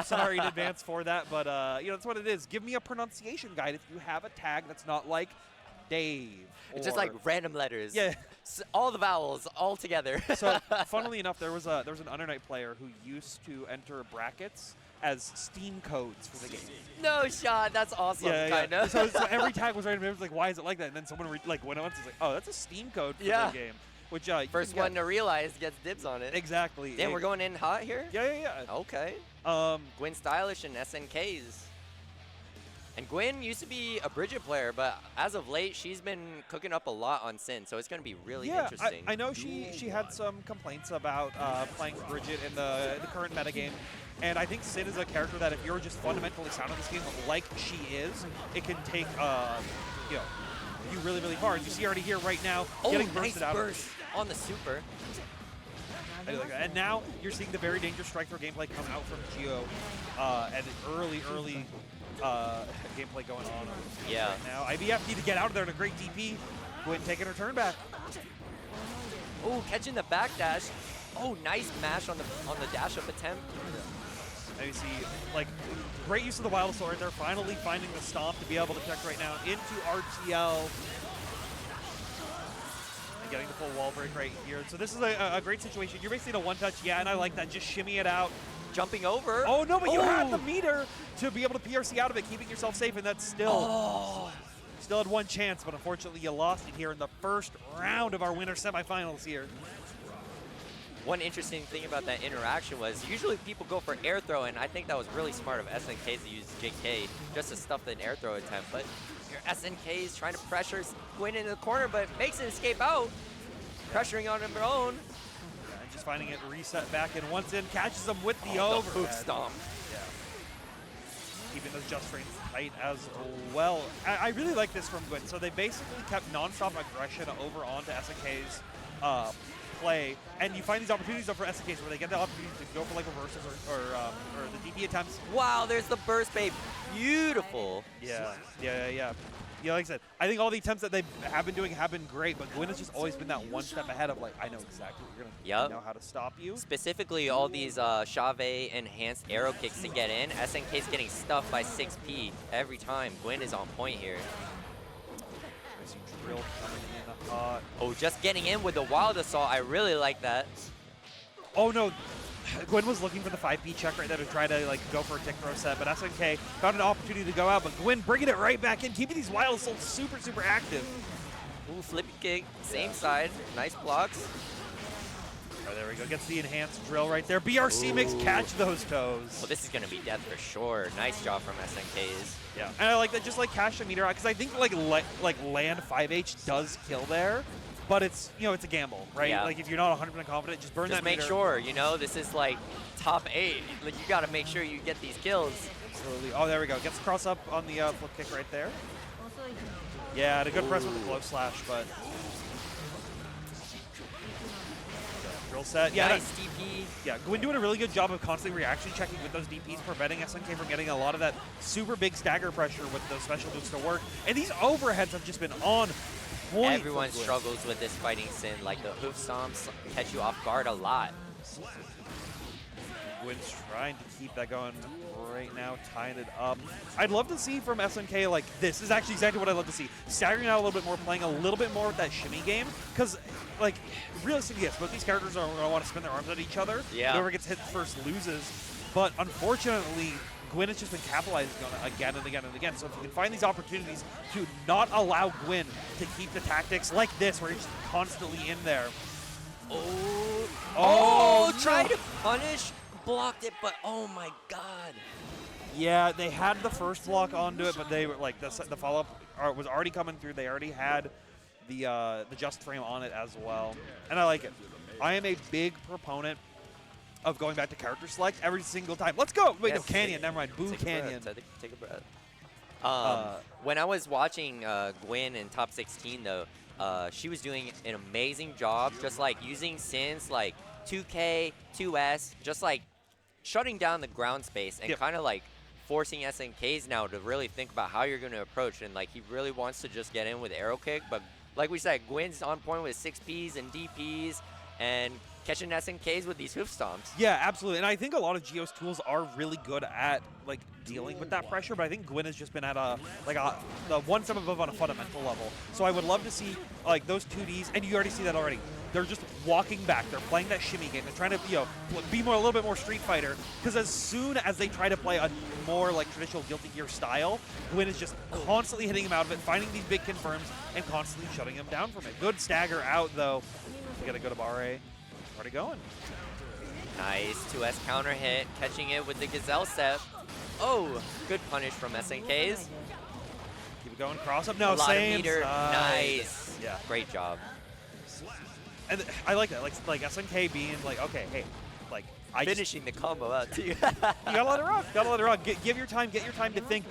sorry in advance for that, but you know, that's what it is. Give me a pronunciation guide if you have a tag that's not like Dave. It's just like random letters. Yeah. All the vowels all together. So, funnily enough, there was an Undernight player who used to enter brackets as Steam codes for the game. No shot. That's awesome. Kind of. So every tag was random. It was like, why is it like that? And then someone went on and was like, oh, that's a Steam code for the game. Which first one to realize gets dibs on it. Exactly. Damn, we're going in hot here? Yeah. Okay. GwynStylish and SNKz. And Gwyn used to be a Bridget player, but as of late, she's been cooking up a lot on Sin, so it's going to be really interesting. I know she had some complaints about playing Bridget in the current metagame, and I think Sin is a character that if you're just fundamentally sound in this game like she is, it can take you really, really far. As you see already here right now, getting bursted out burst on the super. I do like that. And now you're seeing the very dangerous strike throw gameplay come out from Gio, and early gameplay going on right now. IBF need to get out of there in a great DP. Gwyn taking her turn back. Oh, catching the back dash. Oh, nice mash on the dash up attempt. Now you see, like, great use of the Wild Sword right there. Finally finding the stomp to be able to connect right now into RTL. And getting the full wall break right here. So this is a great situation. You're basically in a one-touch, and I like that. Just shimmy it out. Jumping over. Oh, no, but you had the meter to be able to PRC out of it, keeping yourself safe, and that's still had one chance, but unfortunately you lost it here in the first round of our winter semifinals here. One interesting thing about that interaction was usually people go for air throw, and I think that was really smart of SNKz to use JK just to stuff the air throw attempt. But your SNKz trying to pressure Gwyn into the corner, but makes it escape out, pressuring on her own. Yeah, and just finding it reset back, and once in, catches him with the over. Hoof stomp. Yeah. Keeping those just frames tight as well. I really like this from Gwyn. So they basically kept non-stop aggression over onto SNK's play, and you find these opportunities for SNKs where they get the opportunity to go for like reverses or the DP attempts. Wow, there's the burst bait. Beautiful. Yeah, like I said, I think all the attempts that they have been doing have been great, but Gwyn has just always been that one step ahead of like, I know exactly what you're going to do. I know how to stop you. Specifically, all these Chave enhanced arrow kicks to get in. SNK's getting stuffed by 6P every time. Gwyn is on point here. Drill coming in hot. Oh, just getting in with the Wild Assault. I really like that. Oh, no. Gwyn was looking for the 5P check right there to try to like go for a tick throw set, but SNK found an opportunity to go out, but Gwyn bringing it right back in, keeping these Wild Assaults super, super active. Ooh, flippy kick. Same side. Nice blocks. Oh, there we go. Gets the enhanced drill right there. BRC makes catch those toes. Well, this is going to be death for sure. Nice job from SNKz. Yeah, and I like that. Just like cash the meter out, because I think like land 5H does kill there, but it's it's a gamble, right? Yeah. Like if you're not 100% confident, just burn that meter. Just make sure, this is like top 8. Like you got to make sure you get these kills. Absolutely. Oh, there we go. Gets cross up on the flip kick right there. Yeah, a good press with the close slash, but. Drill set. Yeah, nice DP. Yeah, Gwyn doing a really good job of constantly reaction checking with those DPs, preventing SNK from getting a lot of that super big stagger pressure with those special moves to work. And these overheads have just been on point. Everyone struggles with this fighting Sin. Like the hoof stomps catch you off guard a lot. Gwyn's trying to keep that going right now, tying it up. I'd love to see from SNK, like, this is actually exactly what I'd love to see. Staggering out a little bit more, playing a little bit more with that shimmy game. Because, like, realistically, yes, both these characters are going to want to spin their arms at each other. Yeah. Whoever gets hit first loses. But unfortunately, Gwyn has just been capitalizing on it again and again and again. So if you can find these opportunities to not allow Gwyn to keep the tactics like this, where he's just constantly in there. Oh, trying to punish. Blocked it, but oh my god. Yeah, they had the first block onto it, but they were like the follow-up was already coming through. They already had the just frame on it as well, and I like it. I am a big proponent of going back to character select every single time. Let's go. Wait, no, Canyon. Never mind. Boo Canyon. Take a breath. When I was watching Gwyn in top 16 though, she was doing an amazing job, just like using Sins like 2K, 2S, just like shutting down the ground space and kind of like forcing SNKs now to really think about how you're going to approach. And like he really wants to just get in with arrow kick, but like we said, Gwyn's on point with 6Ps and DPs and catching SNKs with these hoof stomps. Yeah, absolutely. And I think a lot of Geo's tools are really good at like dealing with that pressure, but I think Gwyn has just been at the one step above on a fundamental level. So I would love to see like those 2Ds, and you already see that already. They're just walking back. They're playing that shimmy game. They're trying to be a little bit more Street Fighter, because as soon as they try to play a more like traditional Guilty Gear style, Gwyn is just constantly hitting him out of it, finding these big confirms, and constantly shutting him down from it. Good stagger out though. We gotta go to Barre. Already going. Nice 2S counter hit, catching it with the Gazelle step. Oh, good punish from SNKs. Keep it going. Cross up. No, a lot of same meter. side. Nice. Yeah. Great job. And I like that. Like SNK being like, okay, hey, like finishing the combo out too. You gotta let it rock. Gotta let it rock. Give your time. Get your time to think.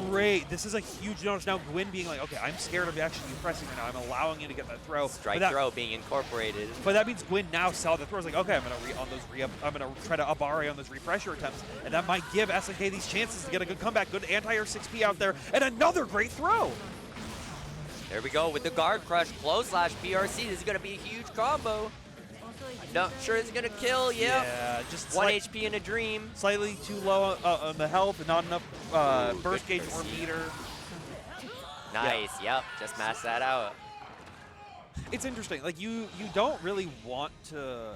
Great. This is a huge notice. Now Gwyn being like, okay, I'm scared of actually you pressing right now. I'm allowing you to get that throw. Strike throw being incorporated. But that means Gwyn now saw the throw. It's like, okay, I'm gonna try to up RA on those repressure attempts, and that might give SNK these chances to get a good comeback. Good anti-air 6P out there, and another great throw. There we go with the guard crush, flow slash BRC. This is gonna be a huge combo. Not sure it's gonna kill. Yep. Yeah, just 1 HP in a dream. Slightly too low on the health, and not enough burst gauge or meter. Nice. Yeah. Yep. Just mash that out. It's interesting. Like you don't really want to,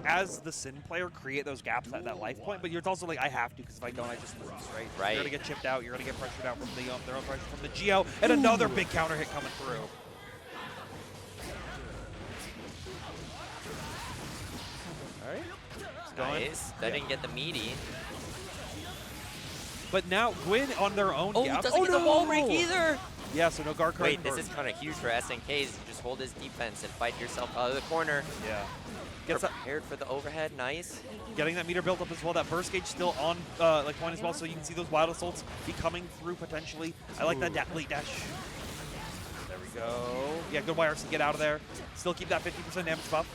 as the Sin player, create those gaps at that life point, but you're also like, I have to, because if I don't, I just lose, right? Right. You're gonna get chipped out. You're gonna get pressured out from their own pressure from the Geo, and another big counter hit coming through. All right. Nice. That didn't get the meaty. But now Gwyn on their own. Oh, doesn't get the wall break either. Yeah, so no guard card. Wait, this is kind of huge for SNKs. You just hold his defense and fight yourself out of the corner. Yeah. Gets prepared for the overhead. Nice. Getting that meter built up as well. That burst gauge still on like point as well, so you can see those wild assaults be coming through potentially. I like that late dash. There we go. Yeah, good YRC to get out of there. Still keep that 50% damage buff.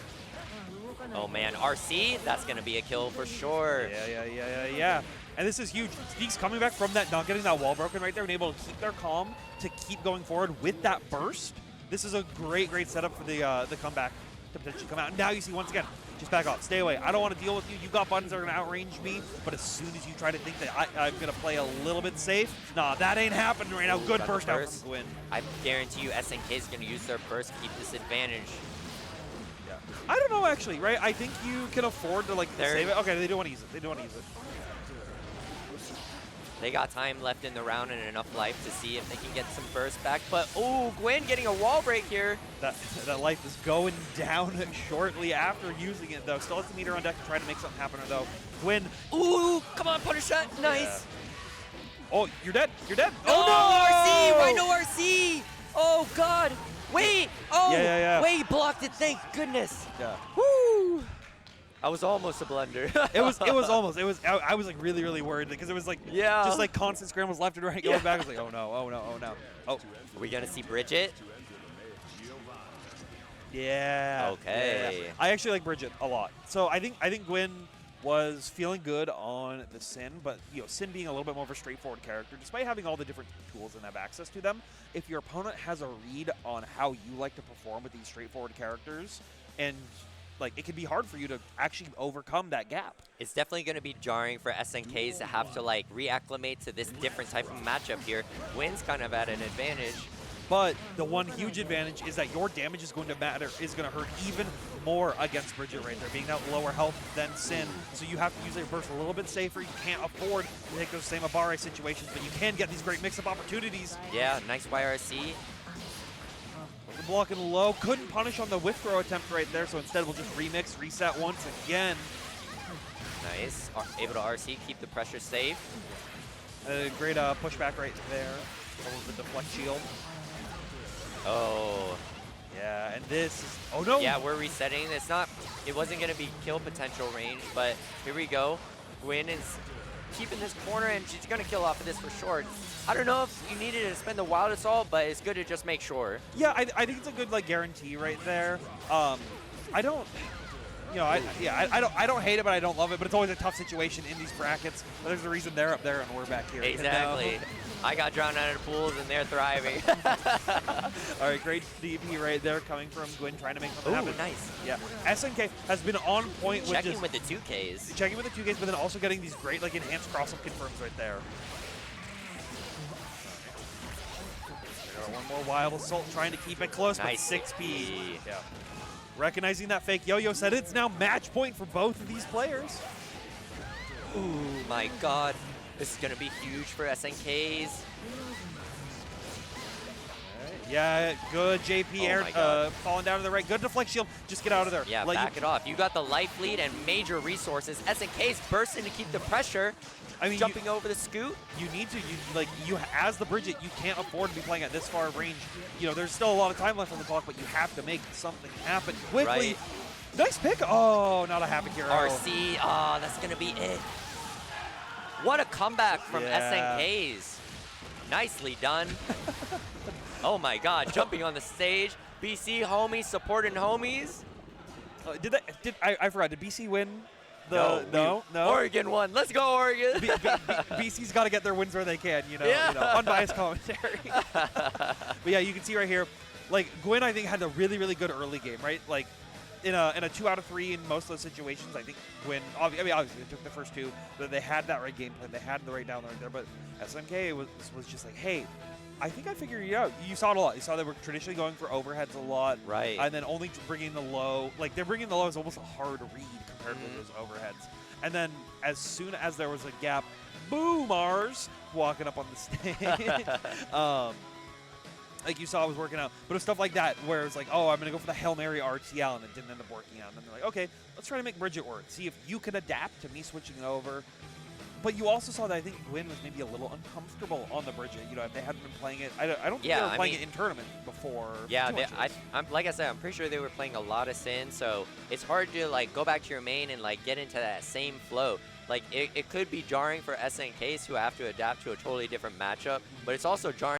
Oh man, RC, that's gonna be a kill for sure. Yeah. And this is huge. Steve's coming back from that, not getting that wall broken right there, and able to keep their calm to keep going forward with that burst. This is a great setup for the comeback to potentially come out. And now you see, once again, just back off. Stay away. I don't want to deal with you. You got buttons that are going to outrange me, but as soon as you try to think that I'm going to play a little bit safe, nah, that ain't happening right now. Good burst out from Gwyn. I guarantee you SNK is going to use their burst to keep this advantage. Yeah. I don't know, actually, right? I think you can afford to, like, save it. Okay, they do want to use it. They do want to use it. They got time left in the round and enough life to see if they can get some burst back. But, oh, Gwyn getting a wall break here. That life is going down shortly after using it, though. Still has the meter on deck to try to make something happen, though. Gwyn. Ooh, come on, punish that. Nice. Yeah. Oh, you're dead. You're dead. Oh, no! RC! Why no RC? Oh, God. Wait. Oh, yeah. Wait, he blocked it. Thank goodness. Yeah. Woo! I was almost a blunder. It was almost. I was like really worried because it was like just like constant scrambles left and right going back. I was like, oh no. Oh. Are we gonna see Bridget? Yeah. Okay. Yeah. I actually like Bridget a lot. So I think Gwyn was feeling good on the Sin, but Sin being a little bit more of a straightforward character, despite having all the different tools and have access to them, if your opponent has a read on how you like to perform with these straightforward characters, and like it can be hard for you to actually overcome that gap. It's definitely going to be jarring for SNKs to have to like reacclimate to this different type of matchup here. Gwyn's kind of at an advantage. But the one huge advantage is that your damage is going to matter, is going to hurt even more against Bridget right there, being that lower health than Sin. So you have to use your burst a little bit safer. You can't afford to take those same Abare situations, but you can get these great mix-up opportunities. Yeah, nice YRC. Blocking low, couldn't punish on the whiff throw attempt right there, so instead we'll just remix, reset once again. Nice, able to RC, keep the pressure safe. Great pushback right there, over the deflect shield. Oh. Yeah, and this is, oh no! Yeah, we're resetting. It wasn't gonna be kill potential range, but here we go. Gwyn is keeping this corner, and she's gonna kill off of this for sure. I don't know if you needed to spend the wild assault, but it's good to just make sure. Yeah, I think it's a good like guarantee right there. I don't. you know, I don't hate it, but I don't love it. But it's always a tough situation in these brackets. But there's a reason they're up there and we're back here. Exactly. You know? I got drowned out of the pools and they're thriving. All right, great DP right there coming from Gwyn, trying to make something happen. Nice. Yeah, SNK has been on point with checking with the 2Ks. Checking with the 2Ks, but then also getting these great like enhanced cross-up confirms right there. One more wild assault, trying to keep it close, nice. But 6P. Yeah. Recognizing that fake yo-yo said it's now match point for both of these players. Ooh, my God. This is going to be huge for SNKs. Yeah, good JP air falling down to the right. Good deflect shield. Just get out of there. Yeah, back it off. You got the life lead and major resources. SNK's bursting to keep the pressure. I mean, jumping over the scoot. You need to. As the Bridget, you can't afford to be playing at this far range. You know, there's still a lot of time left on the clock, but you have to make something happen quickly. Right. Nice pick. Oh, not a happy hero. RC. Oh, that's going to be it. What a comeback from SNKs. Nicely done. Oh my God, jumping on the stage. BC homies supporting homies. I forgot, did BC win? No. Oregon won. Let's go, Oregon. BC's got to get their wins where they can, you know, unbiased commentary. But yeah, you can see right here, like Gwyn, I think had a really, really good early game, right? Like in a 2 out of 3 in most of those situations, I think Gwyn, obviously they took the first 2, but they had that right game plan, they had the right down right there. But SMK was just like, hey, I think I figured it out. You saw it a lot. You saw they were traditionally going for overheads a lot. Right. And then only bringing the low. Like, they're bringing the low is almost a hard read compared to those overheads. And then as soon as there was a gap, boom, Mars walking up on the stage. Like you saw, it was working out. But it was stuff like that where it was like, oh, I'm going to go for the Hail Mary RTL, and it didn't end up working out. And then they're like, okay, let's try to make Bridget work. See if you can adapt to me switching over. But you also saw that I think Gwyn was maybe a little uncomfortable on the Bridget. You know, if they hadn't been playing it, I don't think they were playing it in tournament before. Yeah, like I said, I'm pretty sure they were playing a lot of Sin, so it's hard to like go back to your main and like get into that same flow. Like it could be jarring for SNKs who have to adapt to a totally different matchup, but it's also jarring